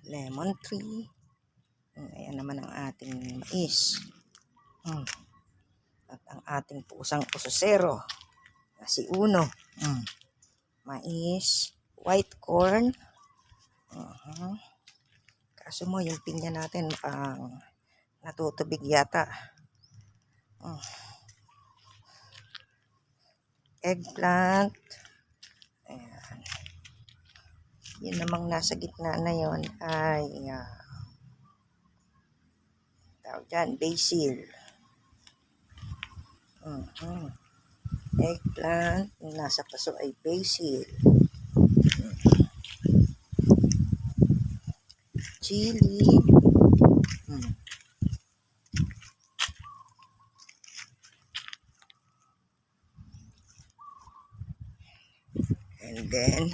lemon tree. Ayan naman ang ating mais. At ang ating pusang pusosero na si Uno. Mais, white corn. Kaso mo yung pinya natin natutubig yata. Eggplant. Ayan. Yun namang nasa gitna na yon ay tawag dyan, basil. Eggplant. Yung nasa paso ay basil. Chili. And then,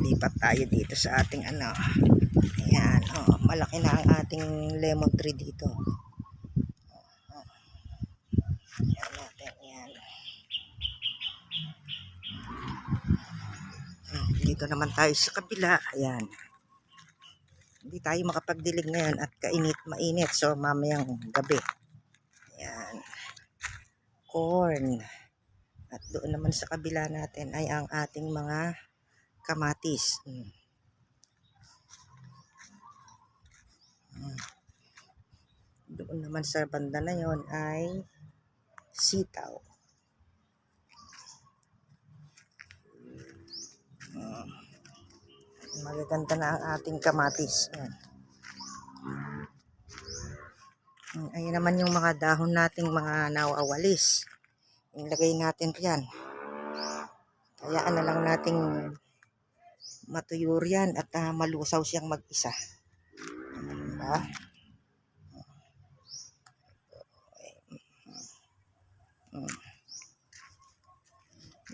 lipat tayo dito sa ating ayan, malaki na ang ating lemon tree dito. Ayan natin, yan. Dito naman tayo sa kabila, ayan. Hindi tayo makapagdilig ngayon at mainit, so mamayang gabi. Ayan. Corn. At doon naman sa kabila natin ay ang ating mga kamatis. Doon naman sa banda na yon ay sitaw. Magaganda na ang ating kamatis. Ayun naman yung mga dahon nating mga nawawalis. Ilagay natin riyan. Hayaan na lang nating matuyo riyan at malusaw siyang mag-isa. Diba?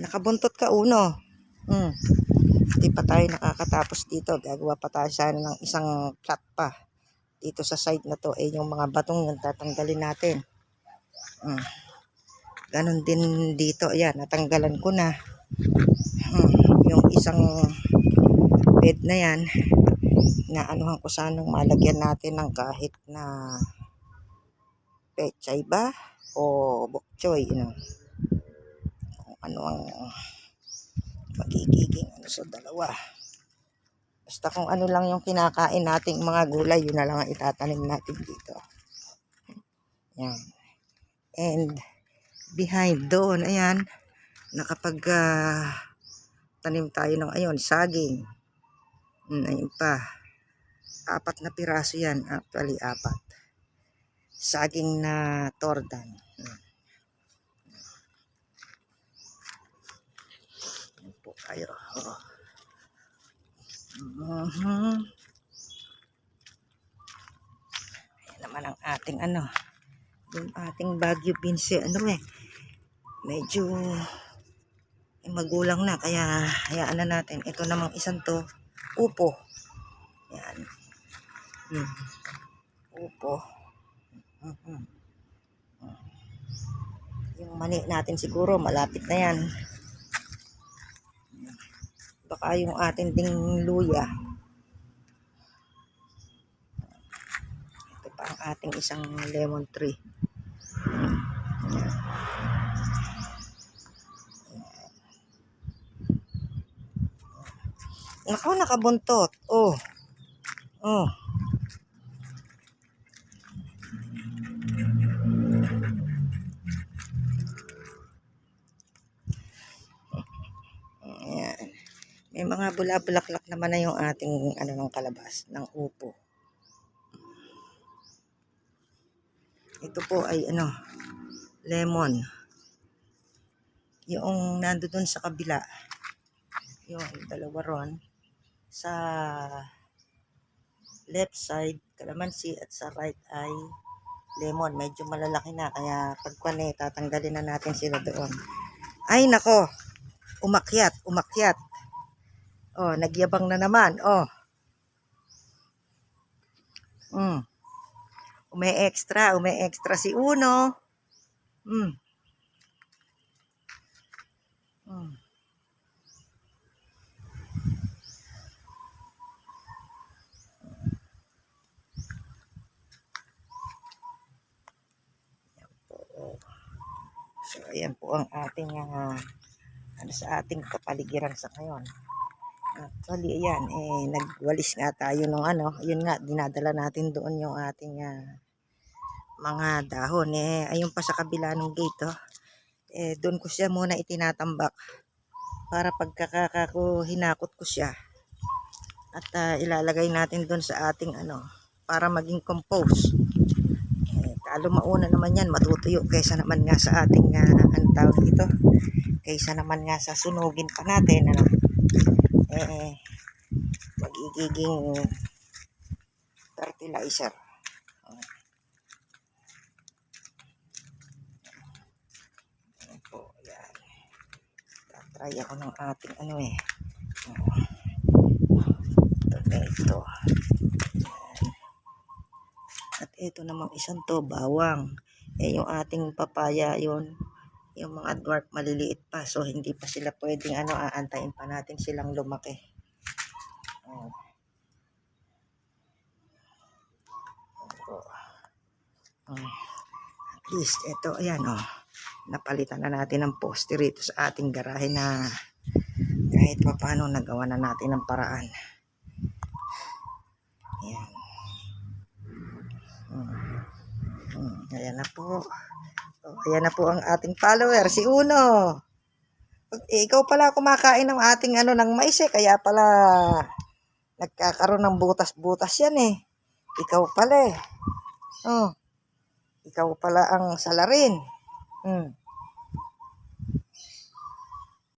Nakabuntot ka, Uno. Hindi pa tayo nakakatapos dito. Gagawa pa tayo sana ng isang plot pa. Dito sa side na to, yung mga batong yung tatanggalin natin. Ganon din dito. Ayan, natanggalan ko na. Yung isang bed na yan, naanuhan ko sanang malagyan natin ng kahit na pechay ba o bokchoy, kung ano ang magiging sa dalawa. Basta kung ano lang yung kinakain nating mga gulay, yun na lang ang itatanim natin dito. Yan. And behind doon, ayan, nakapag tanim tayo ng saging. Ayun pa. 4 na piraso yan. Actually, 4. Saging na tordan. Ayan po tayo. Ayan naman ang ating yung ating Baguio beans, medyo magulang na, kaya hayaan na natin. Ito namang isang to, upo. Yan. Upo. Yung mani natin siguro malapit na yan. Baka yung ating ding luya. Ito pa ang ating isang lemon tree. Nako, nakabuntot. Ayan. May mga bulaklak naman na yung ating ng kalabas, ng upo. Ito po ay lemon. Yung nandoon sa kabila, yung dalawa ron, sa left side kalamansi at sa right ay lemon. Medyo malalaki na, kaya pagkuan tatanggalin na natin sila doon. Ay nako, umakyat. Nagyabang na naman. Ume-extra si Uno. ayan po ang ating ano sa ating kapaligiran sa ngayon. Actually, ayan, nagwalis nga tayo nung ano, yun nga, dinadala natin doon yung ating mga dahon. Ayun pa sa kabila ng gate, oh. Doon ko siya muna itinatambak para pagkakaka ko hinakot ko siya. At ilalagay natin doon sa ating ano, para maging compost. Talo mauna naman yan, matutuyo kaysa naman nga sa ating ano tawag dito, kaysa naman nga sa sunugin pa natin, ano. Magiging fertilizer. Ayan po, yan. Tatry ako ng ating ano tomato. At ito namang isang to, bawang. Yung ating papaya, yun, yung mga dwarf maliliit pa, so hindi pa sila pwedeng ano, aantayin pa natin silang lumaki. At least ito, ayan, napalitan na natin ng poste rito sa ating garahe na kahit pa paano nagawa na natin ng paraan. Ayan. Ayan na po. Ayan na po ang ating follower, si Uno. Ikaw pala kumakain ng ating ano ng mais kaya pala nagkakaroon ng butas-butas yan Ikaw pala Ikaw pala ang salarin.